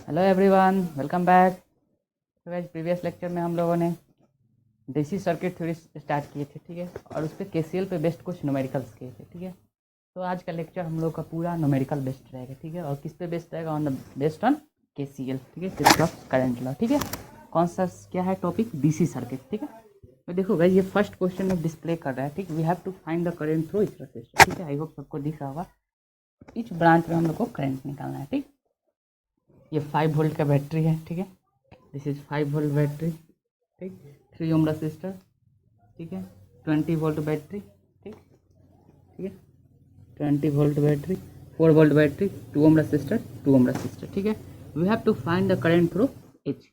Hello everyone, welcome back. तो guys previous lecture में हम लोगों ने डीसी सर्किट थ्योरी स्टार्ट किए थे, ठीक है, और उस पर केसीएल पे बेस्ड कुछ न्यूमेरिकल्स किए थे, ठीक है। तो आज का लेक्चर हम लोग का पूरा न्यूमेरिकल बेस्ड रहेगा, ठीक है, और किस पे बेस्ड रहेगा? On the based on KCL, ठीक है, किरचॉफ करंट लॉ, ठीक है। कौन सा क्या है टॉपिक? डीसी सर्किट, ठीक है। तो देखो गाइस, ये फर्स्ट क्वेश्चन में डिस्प्ले कर रहा है, ठीक। We have to find the current through each register, ठीक है। आई होप सबको दिख रहा होगा। इच ब्रांच में हम लोग को करंट निकालना है, ठीक। ये 5 वोल्ट का बैटरी है, ठीक है। दिस इज 5 वोल्ट बैटरी, ठीक। 3 ओम रजिस्टर, ठीक है। 20 वोल्ट बैटरी, ठीक, ठीक है। 20 volt battery, 4 volt battery, 2 ohm register, 2 ohm register, ठीक है। We have to find the current through each.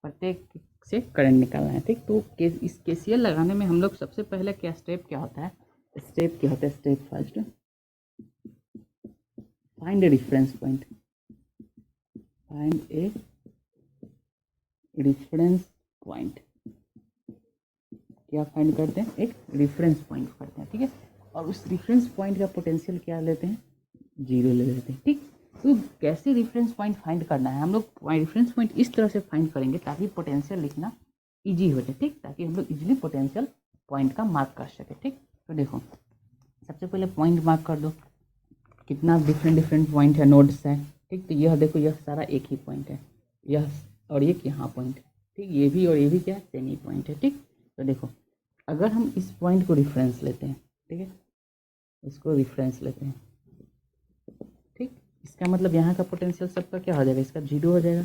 प्रत्येक से करंट निकालना है, ठीक। तो इस केसीएल लगाने में हम लोग सबसे पहले क्या स्टेप क्या होता है? Step first, find a reference point. Find a reference point. क्या फाइंड करते हैं? एक रेफरेंस पॉइंट करते हैं, ठीक है। और उस रेफरेंस पॉइंट का पोटेंशियल क्या लेते हैं? 0 ले लेते हैं, ठीक। तो कैसे रेफरेंस पॉइंट फाइंड करना है? हम लोग रेफरेंस पॉइंट इस तरह से फाइंड करेंगे ताकि पोटेंशियल लिखना इजी हो जाए, ठीक, ताकि हम लोग इजीली पोटेंशियल पॉइंट का मार्क कर सके, ठीक। तो देखो, सबसे पहले पॉइंट मार्क कर दो। कितना डिफरेंट पॉइंट है, नोड्स है, ठीक। तो यह देखो, यह सारा एक ही पॉइंट है, यह और एक यहाँ पॉइंट है, ठीक। ये भी और ये भी क्या है? सेम ही पॉइंट है, ठीक। तो देखो, अगर हम इस पॉइंट को रेफरेंस लेते हैं, ठीक है, इसको रेफरेंस लेते हैं, ठीक। इसका मतलब यहाँ का पोटेंशियल सबका क्या हो जाएगा? इसका 0 हो जाएगा।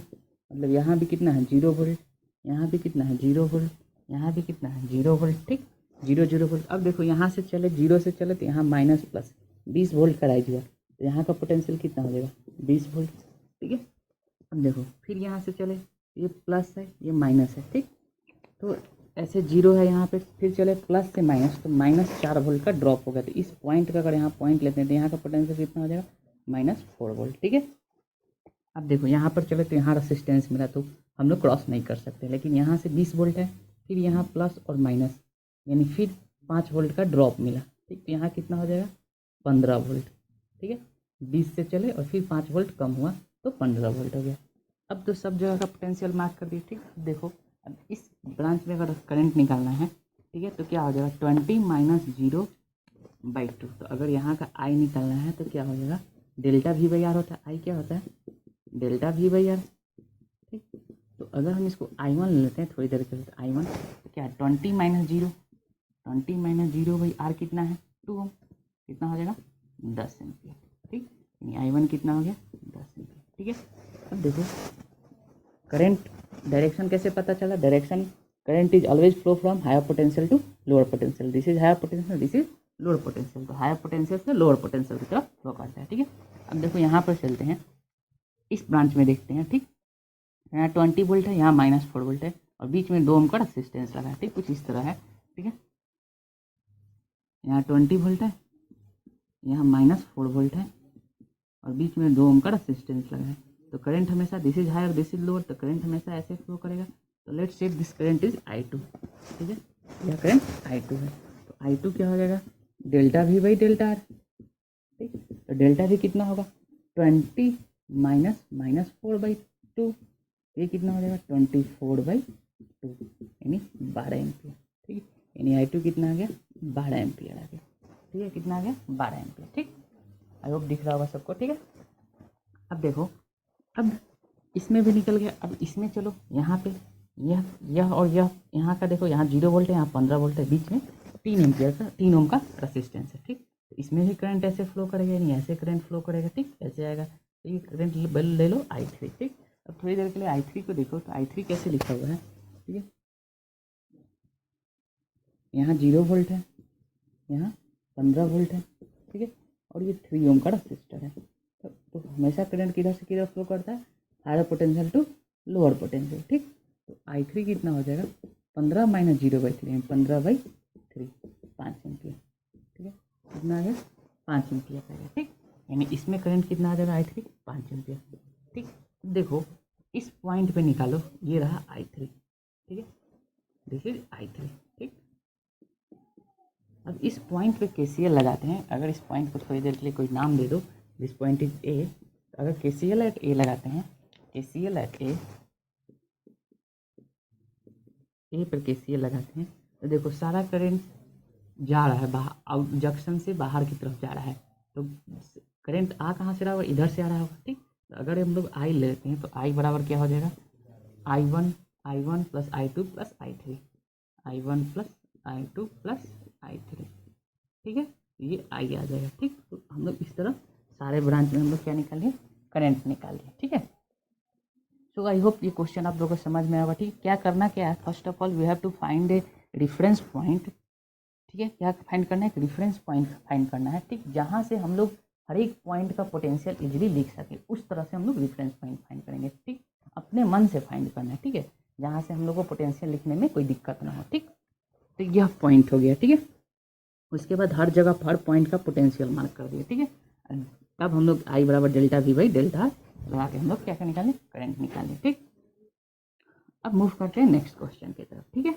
मतलब यहाँ भी कितना है? 0 वोल्ट। यहाँ भी कितना है? 0 वोल्ट। यहाँ भी कितना है? 0 वोल्ट, ठीक। 0 वोल्ट। अब देखो, यहाँ से चले, 0 से चले तो यहाँ माइनस प्लस 20 वोल्ट का राइज हुआ, तो यहाँ का पोटेंशियल कितना हो जाएगा? 20 वोल्ट, ठीक है। अब देखो, फिर यहाँ से चले, ये प्लस है, ये माइनस है, ठीक। तो ऐसे 0 है यहाँ पे, फिर चले प्लस से माइनस, तो -4 वोल्ट का ड्रॉप हो गया। तो इस पॉइंट का अगर यहाँ पॉइंट लेते हैं तो यहाँ का पोटेंशियल कितना हो जाएगा? -4 वोल्ट, ठीक है। अब देखो, यहाँ पर चले तो यहाँ रेसिस्टेंस मिला, तो हम लोग क्रॉस नहीं कर सकते, लेकिन यहाँ से 20 वोल्ट है, फिर यहाँ प्लस और माइनस, यानी फिर 5 वोल्ट का ड्रॉप मिला, ठीक। तो यहाँ कितना हो जाएगा? 15 वोल्ट, ठीक है। 20 से चले और फिर 5 वोल्ट कम हुआ तो 15 वोल्ट हो गया। अब तो सब जगह का पोटेंशियल मार्क कर दिए, ठीक। देखो, अब इस ब्रांच में अगर करंट निकालना है, ठीक है, तो क्या हो जाएगा? 20 - 0/2। तो अगर यहाँ का आई निकालना है तो क्या हो जाएगा? डेल्टा V बाई आर होता है। आई क्या होता है? डेल्टा V बाई आर, ठीक। तो अगर हम इसको I1 ले लेते हैं थोड़ी देर के लिए, I1 तो क्या है? 20 - 0 कितना है? 2 ओम। कितना हो जाएगा? 10 एम्पियर, ठीक। यानी I1 कितना हो गया? 10 एम्पियर, ठीक है। अब देखो, करंट डायरेक्शन कैसे पता चला? Direction, current is always flow from higher potential to lower potential. This is higher potential, this is lower potential. तो हायर पोटेंशियल से लोअर पोटेंशियल की तरफ फ्लो करता है, ठीक है। अब देखो, यहाँ पर चलते हैं, इस ब्रांच में देखते हैं, ठीक। यहाँ 20 वोल्ट है, यहाँ -4 वोल्ट है, और बीच में 2 ओम का रेसिस्टेंस लगा है, ठीक। कुछ इस तरह है, ठीक है। यहाँ 20 वोल्ट है, यहाँ -4 वोल्ट है, और बीच में 2 ओम का रेसिस्टेंस लगा है। तो करंट हमेशा, this is hire this is lower, तो करंट हमेशा ऐसे फ्लो करेगा। तो let's say this current is I2, ठीक है। यह करंट I2 है। तो I2 क्या हो जाएगा? Delta V by delta R, ठीक। तो डेल्टा V कितना होगा? 20 - -4/2। ये कितना हो जाएगा? 24/2, यानी 12 एम्पियर, ठीक है। यानी I2 कितना आ गया? 12 एम्पियर आ गया, ठीक है। कितना आ गया? 12 एम्पियर, ठीक। आई होप दिख रहा होगा सबको, ठीक है। अब देखो, अब इसमें भी निकल गया। अब इसमें चलो, यहाँ पे यह और यह, यहाँ का देखो, यहाँ 0 वोल्ट है, यहाँ 15 वोल्ट है, बीच में 3 एम्पियर का 3 ओम का रेसिस्टेंस है, ठीक। तो इसमें भी करंट ऐसे फ्लो करेगा, यानी ऐसे करंट फ्लो करेगा, ठीक, ऐसे आएगा। तो ये करंट ले लो I3, ठीक। अब थोड़ी देर के लिए I3 को देखो, तो I3 कैसे लिखा हुआ है, ठीक है। यहाँ 0 वोल्ट है, यहाँ 15 वोल्ट है, ठीक है, और ये 3 ओम का रेसिस्टर है। तो हमेशा करंट किधर से किधर फ्लो करता है? Higher potential to lower potential, ठीक। तो I3 कितना हो जाएगा? 15 - 0/3, 15/3, 5 एम्पियर, ठीक है। कितना आ गया? 5 एम्पियर आ गया, ठीक। यानी इसमें करंट कितना आ जाएगा? I3 5 एम्पियर, ठीक। देखो, इस पॉइंट पे निकालो, ये रहा I3, ठीक है, दिस इज I3, ठीक। अब इस पॉइंट पे केसीएल लगाते हैं। अगर इस पॉइंट को थोड़ी देर के लिए कोई नाम दे दो, दिस पॉइंट इज ए, अगर केसीएल एट ए लगाते हैं KCL एट ए पर KCL लगाते हैं तो देखो सारा करंट जा रहा है बाहर, आउट जंक्शन से बाहर की तरफ जा रहा है, तो करंट आ कहाँ से रहा होगा, इधर से आ रहा होगा। ठीक, तो अगर हम लोग आई लेते हैं तो आई बराबर क्या हो जाएगा, I1 plus I2 plus I3, I1 plus I2 plus I3। ठीक है, ये आई आ जाएगा। ठीक, तो हम लोग इस तरह सारे ब्रांच में हम लोग क्या निकालिए, करंट निकालिए। ठीक है, सो आई होप ये क्वेश्चन आप लोगों को समझ में आएगा। ठीक, क्या करना क्या है, first of all we have to find a reference point. ठीक है, क्या फाइंड करना है, एक रेफरेंस पॉइंट फाइंड करना है। ठीक, जहाँ से हम लोग हर एक पॉइंट का पोटेंशियल इजीली लिख सके, उस तरह से हम लोग रेफरेंस पॉइंट फाइंड करेंगे। ठीक, अपने मन से फाइंड करना है। ठीक है, जहाँ से हम लोग को पोटेंशियल लिखने में कोई दिक्कत ना हो। ठीक, तो यह पॉइंट हो गया। ठीक है, उसके बाद हर जगह हर पॉइंट का पोटेंशियल मार्क कर दिया। ठीक है, तब हम लोग आई बराबर डेल्टा वी बाई डेल्टा लगा के हम लोग क्या निकालें, करंट निकालें। ठीक, अब मूव करते हैं नेक्स्ट क्वेश्चन की तरफ। ठीक है,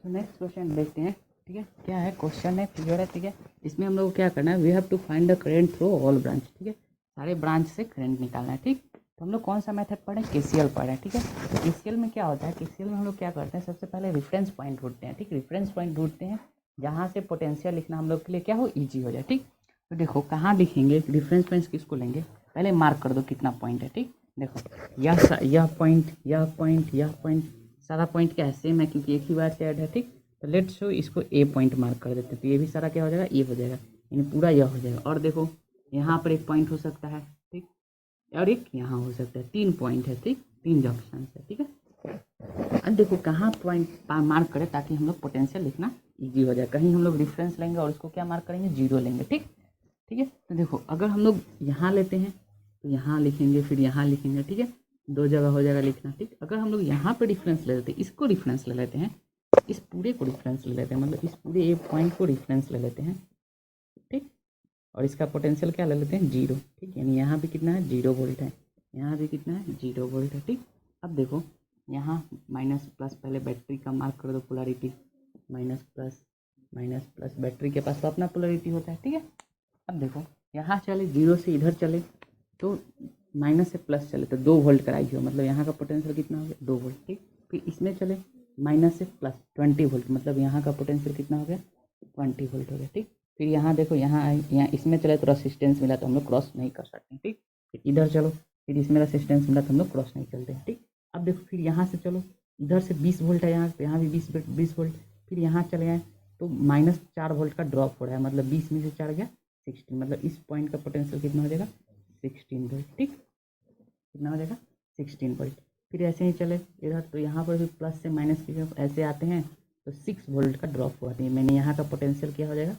तो नेक्स्ट क्वेश्चन देखते हैं। ठीक है, क्या है क्वेश्चन है, क्लियर है। ठीक है, इसमें हम लोग को क्या करना है, we have to find the current through all branch. ठीक है, सारे ब्रांच से करंट निकालना है। ठीक, तो हम लोग कौन सा मेथड पढ़े, KCL पढ़े। ठीक है, तो KCL में क्या होता है, KCL में हम लोग क्या करते हैं, सबसे पहले रेफरेंस पॉइंट ढूंढते हैं। ठीक, रेफरेंस पॉइंट ढूंढते हैं जहाँ से पोटेंशियल लिखना हम लोग के लिए क्या हो, ईजी हो जाए। ठीक, तो देखो कहाँ लिखेंगे, रेफरेंस पॉइंट किसको लेंगे, पहले मार्क कर दो कितना पॉइंट है। ठीक, देखो यह पॉइंट, यह पॉइंट, यह पॉइंट, सारा पॉइंट क्या है, सेम है क्योंकि एक ही बार से ऐड है। ठीक, तो लेट्स शो इसको ए पॉइंट मार्क कर देते हैं, तो ये भी सारा क्या हो जाएगा, ए हो जाएगा, यानी पूरा यह हो जाएगा। और देखो यहाँ पर एक पॉइंट हो सकता है। ठीक, और एक यहाँ हो सकता है, 3 पॉइंट है। ठीक, 3 जंक्शन है। ठीक है, अब देखो कहाँ पॉइंट मार्क करें ताकि हम लोग पोटेंशियल लिखना इजी हो जाए। कहीं हम लोग रेफरेंस लेंगे और उसको क्या मार्क करेंगे, 0 लेंगे। ठीक, ठीक है, तो देखो अगर हम लोग यहाँ लेते हैं तो यहाँ लिखेंगे, फिर यहाँ लिखेंगे। ठीक है, 2 जगह हो जाएगा लिखना। ठीक, अगर हम लोग यहाँ पे रेफरेंस ले लेते हैं, इसको रेफरेंस ले लेते हैं, इस पूरे को रेफरेंस ले लेते हैं, मतलब इस पूरे ए पॉइंट को रेफरेंस ले लेते हैं। ठीक, और इसका पोटेंशियल क्या ले लेते हैं, 0। ठीक, यानी यहाँ भी कितना है, 0 वोल्ट है, यहाँ भी कितना है, 0 वोल्ट है। ठीक, अब देखो यहाँ माइनस प्लस, पहले बैटरी का मार्क कर दो पोलरिटी, माइनस प्लस, बैटरी के पास तो अपना पोलरिटी होता है। ठीक है, अब देखो यहाँ चले 0 से इधर चले तो माइनस से प्लस चले तो 2 वोल्ट कराई हो, मतलब यहाँ का पोटेंशियल कितना हो गया, 2 वोल्ट। ठीक, फिर इसमें चले माइनस से प्लस 20 वोल्ट, मतलब यहाँ का पोटेंशियल कितना हो गया, 20 वोल्ट हो गया। ठीक, फिर यहाँ देखो यहाँ आए, यहाँ इसमें चले तो रेसिस्टेंस मिला तो हम लोग क्रॉस नहीं कर सकते। ठीक, फिर इधर चलो, फिर इसमें रेसिस्टेंस मिला तो हम लोग क्रॉस नहीं चलते हैं। ठीक, अब देखो फिर यहाँ से चलो, इधर से 20 वोल्ट है यहाँ पे, यहाँ भी 20 वोल्ट, फिर यहाँ चले आए तो माइनस 4 वोल्ट का ड्रॉप हो रहा है, मतलब 20 में से 4 गया 16, मतलब इस पॉइंट का पोटेंशियल कितना हो जाएगा, 16 वोल्ट। ठीक, कितना हो जाएगा, 16 वोल्ट। फिर ऐसे ही चले इधर तो यहाँ पर भी प्लस से माइनस की तरफ ऐसे आते हैं तो 6 वोल्ट का ड्रॉप हुआ है, मैंने यहाँ का पोटेंशियल क्या हो जाएगा,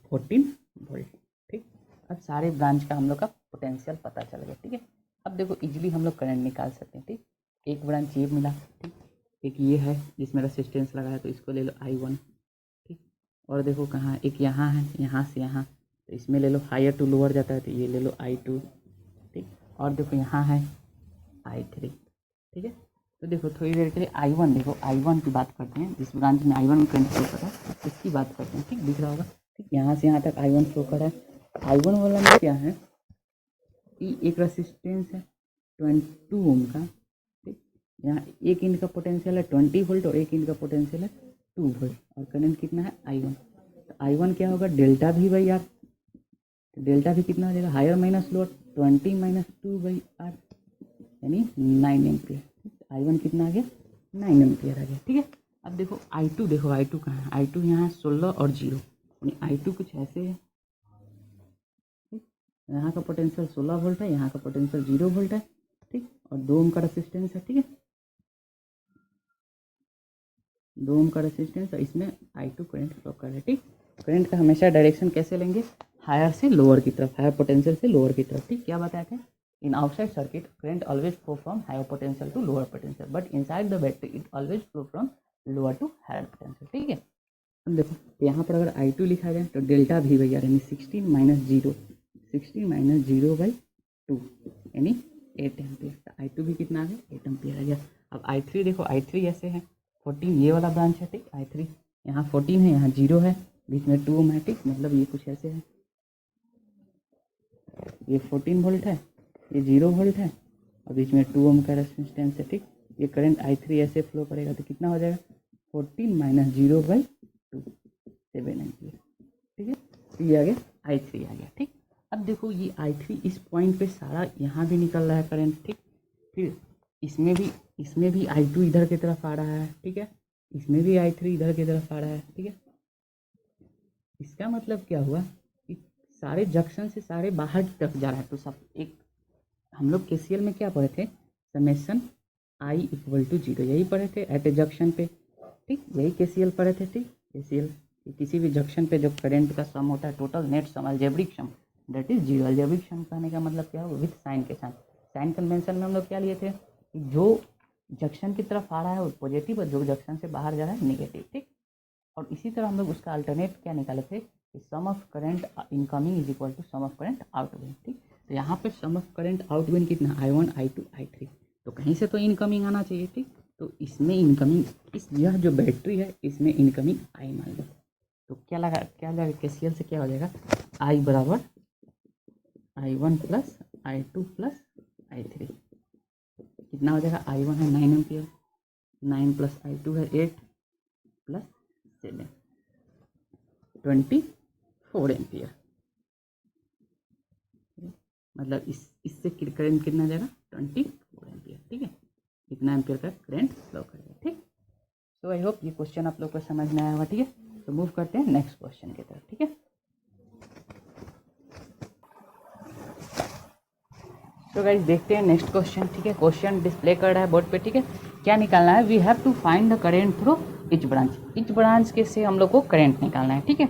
14 वोल्ट। ठीक, अब सारे ब्रांच का हम लोग का पोटेंशियल पता चल गया। ठीक है, अब देखो इजीली हम लोग करंट निकाल सकते हैं। ठीक, एक ब्रांच ये मिला। ठीक, एक ये है जिसमें रेसिस्टेंस लगा है तो इसको ले लो I1। ठीक, और देखो कहाँ, एक यहाँ है, यहाँ से यहाँ, तो इसमें ले लो, हायर टू लोअर जाता है तो ये ले लो I2। ठीक, और देखो यहाँ है I3। ठीक है, तो देखो थोड़ी देर के लिए I1, देखो I1 की बात करते हैं, जिस ब्रांच में I1 में करंट फ्लो कर रहा है इसकी बात करते हैं। ठीक, दिख रहा होगा। ठीक, यहाँ से यहाँ तक I1 फ्लो कर रहा है। I1 वाला में क्या है कि एक रेसिस्टेंस है 22 ओम का। ठीक, यहाँ एक इंच का पोटेंशियल है 20 वोल्ट और एक इंच का पोटेंशियल है 2 वोल्ट, और करंट कितना है I1। तो I1 क्या होगा, डेल्टा भी बाई आर, तो डेल्टा भी कितना हो जाएगा, higher minus lower, 20 minus 2 by R, यानी 9 एम्पियर। I1 कितना आ गया, 9 एम्पियर आ गया। ठीक है, अब देखो I2, देखो I2 कहाँ है, I2 यहाँ 16 और 0, यानी I2 कुछ ऐसे है। ठीक, यहाँ का पोटेंशियल 16 वोल्ट है, यहाँ का पोटेंशियल 0 वोल्ट है। ठीक, और 2 ओम का रेसिस्टेंस है। ठीक है, 2 ओम का रेसिस्टेंस और इसमें I2 करंट फ्लो कर रहा है। ठीक, करंट का हमेशा डायरेक्शन कैसे लेंगे, हायर से लोअर की तरफ, हायर पोटेंशियल से लोअर की तरफ। ठीक, क्या बताया था, in outside circuit current always flow from higher potential to lower potential, but inside the battery it always flow from lower to higher potential. ठीक है, अब देखो यहाँ पर अगर I2 लिखा जाए तो डेल्टा भी भैया यानी 16 माइनस 0 बाई 2 यानी 8 एम्पियर। तो I2 भी कितना आ गया, 8 एम्पियर आ गया। अब I3 देखो, I3 ऐसे है 14, ये वाला ब्रांच है। ठीक, I3 यहाँ 14 है, यहाँ 0 है, बीच में 2 ओम है। ठीक, मतलब ये कुछ ऐसे है। ये 14 वोल्ट है, ये 0 वोल्ट है और बीच में 2 ओम का रेजिस्टेंस है। ठीक, ये करंट I3 ऐसे फ्लो करेगा तो कितना हो जाएगा 14 माइनस 0/2 7 एम्पियर। ठीक है, तो ये आ गया I3 आ गया। ठीक, अब देखो ये I3 इस पॉइंट पे सारा यहाँ भी निकल रहा है करंट। ठीक, फिर इसमें भी I2 इधर की तरफ आ रहा है। ठीक है, इसमें भी I3 इधर की तरफ आ रहा है। ठीक है, इसका मतलब क्या हुआ कि सारे जंक्शन से सारे बाहर की तरफ जा रहा है। तो सब एक हम लोग KCL में क्या पढ़े थे, समेशन I = 0, यही पढ़े थे एट ए जंक्शन पे। ठीक, यही KCL पढ़े थे। ठीक, KCL किसी भी जंक्शन पे जो करंट का सम होता है, total net sum algebraic sum, that is 0। Algebraic sum कहने का मतलब क्या होगा, विथ साइन के साथ। साइन कन्वेंशन में हम लोग क्या लिए थे, जो जंक्शन की तरफ आ रहा है वो पॉजिटिव और जो जंक्शन से बाहर जा रहा है नेगेटिव। ठीक, और इसी तरह हम लोग उसका अल्टरनेट क्या निकाले थे, sum of current incoming is equal to sum of current outgoing. ठीक, तो यहाँ पे सम ऑफ करंट आउटगोइंग कितना, I1 I2 I3, तो कहीं से तो इनकमिंग आना चाहिए। ठीक, तो इसमें इनकमिंग, इस यह जो बैटरी है इसमें इनकमिंग I मान लो, तो क्या लगा KCL से क्या हो जाएगा, I बराबर I1 plus I2 plus I3, कितना हो जाएगा, I1 है 9 एम्पियर, 9 प्लस I2 है 8 प्लस 7 24 एम्पियर। मतलब इससे करंट कितना जाएगा 24 एम्पियर। ठीक है, कितना एम्पियर का करंट फ्लो करेगा। ठीक, तो आई होप ये क्वेश्चन आप लोग को समझ में आया होगा। ठीक है, तो मूव करते हैं नेक्स्ट क्वेश्चन की तरफ। ठीक है, तो गाइस देखते हैं नेक्स्ट क्वेश्चन। ठीक है, क्वेश्चन डिस्प्ले कर रहा है बोर्ड पे। ठीक है, क्या निकालना है, we have to find the current through each branch. Each branch के से हम लोग को करंट निकालना है। ठीक है,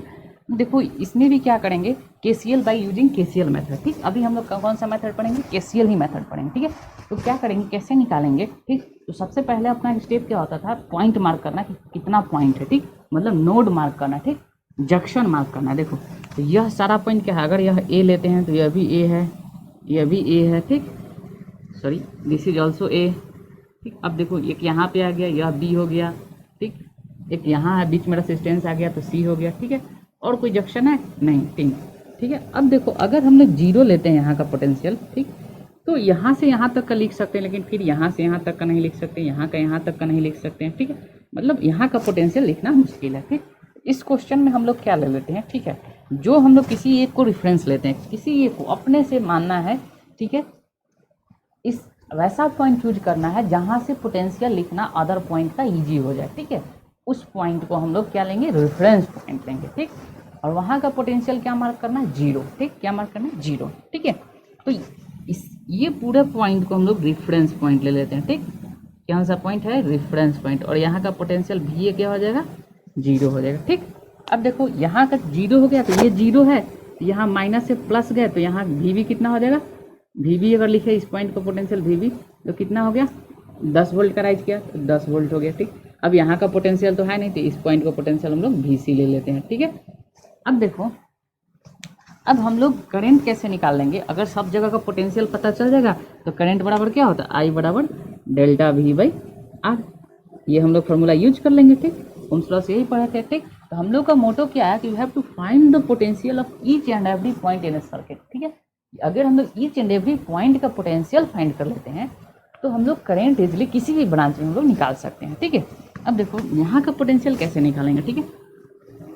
देखो इसमें भी क्या करेंगे, KCL by using KCL method. ठीक, अभी हम लोग कौन सा मेथड पढ़ेंगे, KCL ही मेथड पढ़ेंगे। ठीक है, तो क्या करेंगे, कैसे निकालेंगे। ठीक, तो सबसे पहले अपना स्टेप क्या होता था, पॉइंट मार्क करना कि कितना पॉइंट है। ठीक, मतलब नोड मार्क करना। ठीक, जंक्शन मार्क करना। देखो तो यह सारा पॉइंट क्या है, अगर यह A लेते हैं तो यह भी A है, यह भी A है। ठीक, sorry this is also A। ठीक, अब देखो एक यहाँ पे आ गया, यह B हो गया। ठीक, एक यहाँ है बीच में रेजिस्टेंस आ गया तो C हो गया। ठीक है, और कोई जंक्शन है नहीं, ठीक है। अब देखो अगर हम लोग 0 लेते हैं यहाँ का पोटेंशियल, ठीक, तो यहाँ से यहाँ तक का लिख सकते हैं, लेकिन फिर यहाँ से यहाँ तक का नहीं लिख सकते, यहाँ का यहाँ तक का नहीं लिख सकते हैं। ठीक है, मतलब यहाँ का पोटेंशियल लिखना मुश्किल है। ठीक, इस क्वेश्चन में हम लोग क्या ले लेते हैं, ठीक है, जो हम लोग किसी एक को रेफरेंस लेते हैं, किसी एक को अपने से मानना है। ठीक है, इस वैसा पॉइंट चूज करना है जहाँ से पोटेंशियल लिखना अदर पॉइंट का ईजी हो जाए। ठीक है, उस पॉइंट को हम लोग क्या लेंगे, रेफरेंस पॉइंट लेंगे। ठीक, और वहाँ का पोटेंशियल क्या मार्क करना है, 0। ठीक, क्या मार्क करना है, 0। ठीक है, तो ये पूरे पॉइंट को हम लोग रेफरेंस पॉइंट ले लेते हैं। ठीक, कौन सा पॉइंट है, रेफरेंस पॉइंट, और यहाँ का पोटेंशियल भी क्या हो जाएगा, 0 हो जाएगा। ठीक, अब देखो यहाँ का 0 हो गया तो ये 0 है, यहाँ माइनस से प्लस गए तो यहाँ भी कितना हो जाएगा, भी अगर लिखे इस पॉइंट का पोटेंशियल भी तो कितना हो गया, 10 वोल्ट का राइज किया तो 10 वोल्ट हो गया। ठीक, अब यहाँ का पोटेंशियल तो है नहीं तो इस पॉइंट का पोटेंशियल हम लोग VC ले लेते हैं। ठीक है, अब देखो अब हम लोग करंट कैसे निकाल लेंगे, अगर सब जगह का पोटेंशियल पता चल जाएगा तो करंट बराबर क्या होता है, I बराबर डेल्टा V/R, ये हम लोग फॉर्मूला यूज कर लेंगे। ठीक, ओम्स लॉ से यही पढ़े थे। ठीक, तो हम लोग का मोटो क्या है कि you have to find the potential of each and every point in a circuit. ठीक है, अगर हम लोग ईच एंड एवरी पॉइंट का पोटेंशियल फाइंड कर लेते हैं तो हम लोग करंट इजिली किसी भी ब्रांच में हम लोग निकाल सकते हैं। ठीक है, अब देखो यहाँ का पोटेंशियल कैसे निकालेंगे। ठीक है,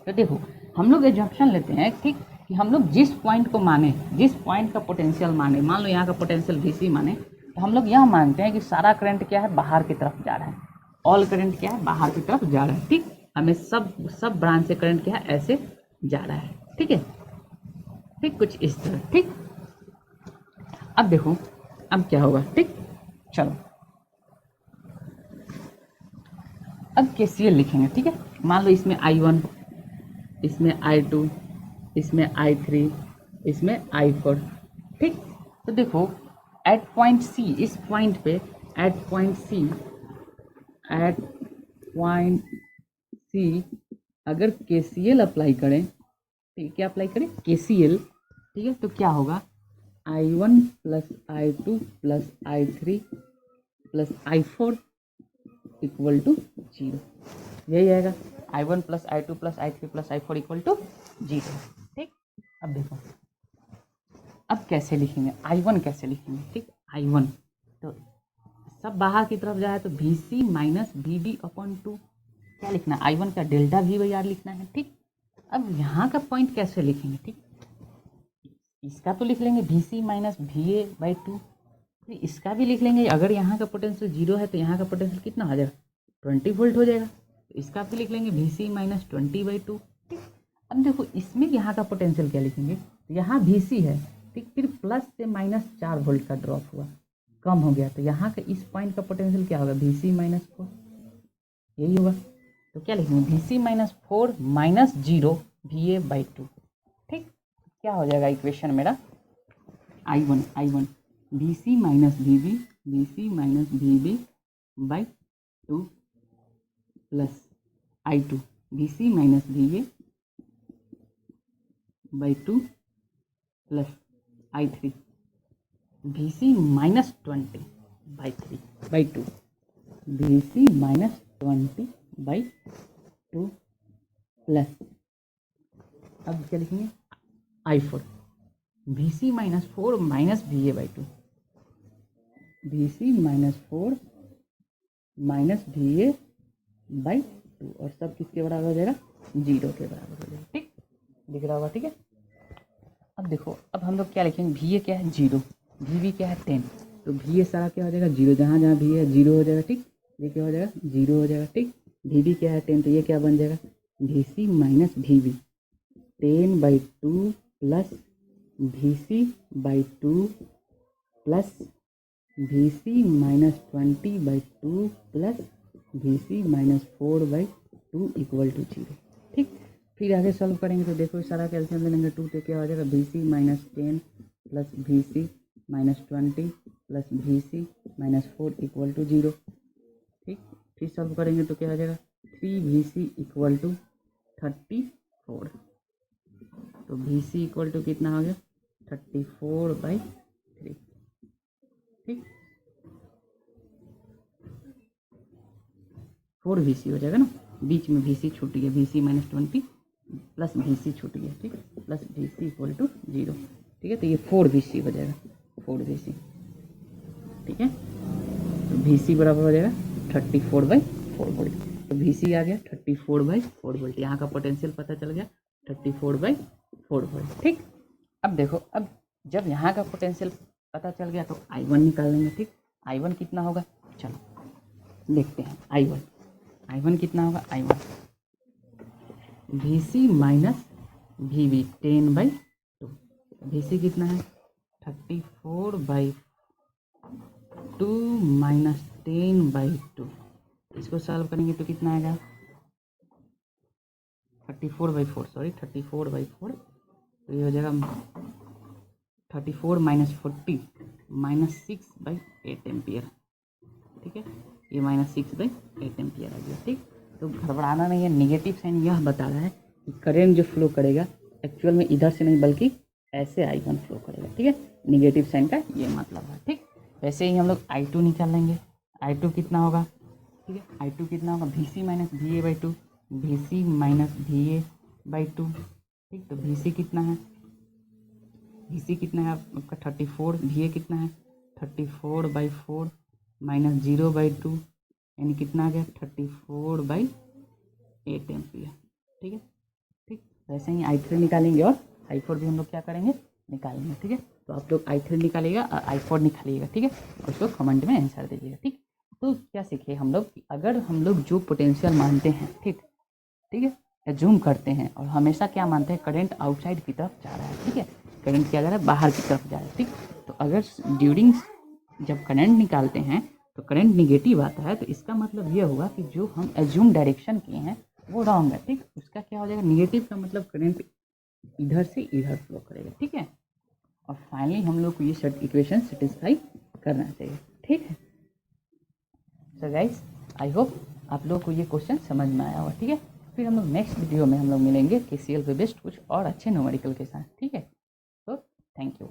तो देखो हम लोग एजम्पशन लेते हैं, ठीक, कि हम लोग जिस पॉइंट को माने, जिस पॉइंट का पोटेंशियल माने, मान लो यहाँ का पोटेंशियल VC माने, तो हम लोग यह मानते हैं कि सारा करंट क्या है, बाहर की तरफ जा रहा है, ऑल करंट क्या है, बाहर की तरफ जा रहा है। ठीक, हमें सब ब्रांच से करंट क्या है, ऐसे जा रहा है। ठीक है, ठीक, कुछ इस तरह। ठीक, अब देखो अब क्या होगा। ठीक, चलो अब KCL लिखेंगे। ठीक है, मान लो इसमें I1, इसमें I2, इसमें I3, इसमें I4। ठीक, तो देखो एट पॉइंट C, इस पॉइंट पे एट पॉइंट C अगर KCL अप्लाई करें, ठीक है, क्या अप्लाई करें, KCL। ठीक है, तो क्या होगा, I1 plus I2 plus I3 plus I4 equal to 0, यही आएगा, I1 plus I2 plus I3 plus I4 equal to 0। ठीक, अब देखो अब कैसे लिखेंगे, I1 कैसे लिखेंगे, ठीक, I1 तो सब बाहर की तरफ जाए तो VC माइनस VB अपॉन 2 क्या लिखना है, I1 का डेल्टा V/R लिखना है, ठीक। अब यहाँ का पॉइंट कैसे लिखेंगे, ठीक, इसका तो लिख लेंगे VC माइनस VA/2, इसका भी लिख लेंगे। अगर यहाँ का पोटेंशियल 0 है तो यहाँ का पोटेंशियल कितना हो जाएगा, 20 वोल्ट हो जाएगा, तो इसका भी लिख लेंगे VC माइनस 20/2, ठीक। अब देखो इसमें यहाँ का पोटेंशियल क्या लिखेंगे, तो यहाँ VC है, ठीक, फिर प्लस से -4 वोल्ट का ड्रॉप हुआ, कम हो गया, तो यहाँ का इस पॉइंट का पोटेंशियल क्या होगा, VC माइनस 4, यही होगा। तो क्या लिखेंगे, VC माइनस 4 माइनस 0 VA/2, ठीक। क्या हो जाएगा इक्वेशन मेरा, I1 VC minus VB/2 plus I2 VC minus VA/2 plus I3 VC minus 20/2 VC minus 20/2 plus, अब क्या लिखेंगे, I4 VC minus 4 minus VA/2 VC minus 4 minus VA/2 और सब किसके बराबर हो जाएगा, 0 के बराबर हो जाएगा, ठीक, दिख रहा होगा, ठीक है। अब देखो, अब हम लोग क्या लिखेंगे, VA क्या है 0, VB क्या है 10, तो VA सारा क्या हो जाएगा 0, जहाँ जहाँ VA है 0 हो जाएगा, ठीक, ये क्या हो जाएगा 0 हो जाएगा, ठीक। VB क्या है 10, तो ये क्या बन जाएगा VC minus VB 10/2 plus VC/2 plus VC minus 20/2 plus VC minus 4/2 equal to 0, ठीक। फिर आगे सॉल्व करेंगे तो देखो सारा कैल्शियम ले लेंगे 2, तो क्या हो जाएगा VC minus 10 plus VC minus 20 plus VC minus 4 equal to 0, ठीक। फिर सॉल्व करेंगे तो क्या हो जाएगा 3VC इक्वल टू 34, तो VC इक्वल टू कितना हो गया 34/3, ठीक, 4VC हो जाएगा ना, बीच में VC छूट गया, VC माइनस 20 प्लस VC छूट गया, ठीक, प्लस VC इक्वल टू 0, ठीक है, तो ये 4VC हो जाएगा, 4VC, ठीक है। तो VC बराबर हो जाएगा 34/4 वोल्ट, तो VC आ गया 34/4 वोल्ट, यहाँ का पोटेंशियल पता चल गया 34/4 वोल्ट, ठीक। अब देखो, अब जब यहाँ का पोटेंशियल पता चल गया तो I1 निकाल लेंगे, ठीक। I1 कितना होगा, चलो देखते हैं, I1 कितना होगा, I1 VC minus VB 10/2, VC कितना है 34/2 माइनस 10/2, इसको सॉल्व करेंगे तो कितना आएगा 34/4, तो ये हो जाएगा 34 माइनस 40 माइनस 6/8 एम्पियर, ठीक है, ये माइनस 6/8 एम्पियर आ गया, ठीक। तो घबराना नहीं है, निगेटिव साइन यह बता रहा है कि करंट जो फ्लो करेगा एक्चुअल में इधर से नहीं बल्कि ऐसे I1 फ्लो करेगा, ठीक है, निगेटिव साइन का ये मतलब है, ठीक। वैसे ही हम लोग I2 निकाल लेंगे, I2 कितना होगा, ठीक है, I2 कितना होगा VC minus VA/2 VC minus VA/2, ठीक। तो VC कितना है, VC कितना है आपका 34, VA कितना है 34/4 माइनस 0/2 यानी कितना आ गया 34/8 एम्पियर, ठीक है, ठीक। वैसे ही I3 निकालेंगे और I4 भी हम लोग क्या करेंगे, निकालेंगे, ठीक है। तो आप लोग I3 निकालिएगा और I4 निकालिएगा, ठीक है, और उसको कमेंट में आंसर दीजिएगा, ठीक। तो क्या सीखे हम लोग कि अगर हम लोग जो पोटेंशियल मानते हैं, ठीक है, एज्यूम करते हैं और हमेशा क्या मानते हैं, करंट आउटसाइड की तरफ जा रहा है, ठीक है, करंट क्या जा रहा है, बाहर की तरफ जा रहा है, ठीक। तो अगर ड्यूरिंग जब करंट निकालते हैं तो करंट निगेटिव आता है, तो इसका मतलब ये होगा कि जो हम एज्यूम डायरेक्शन किए हैं वो रॉन्ग है, ठीक। उसका क्या हो जाएगा, निगेटिव का मतलब करंट इधर से इधर फ्लो करेगा, ठीक है। और फाइनली हम लोग को ये इक्वेशन सेटिस्फाई करना चाहिए, ठीक है। सो गाइस, आई होप आप लोग को ये क्वेश्चन समझ में आया होगा, ठीक है। फिर हम लोग नेक्स्ट वीडियो में हम लोग मिलेंगे KCL पे बेस्ड कुछ और अच्छे न्यूमेरिकल के साथ, ठीक है। तो थैंक यू।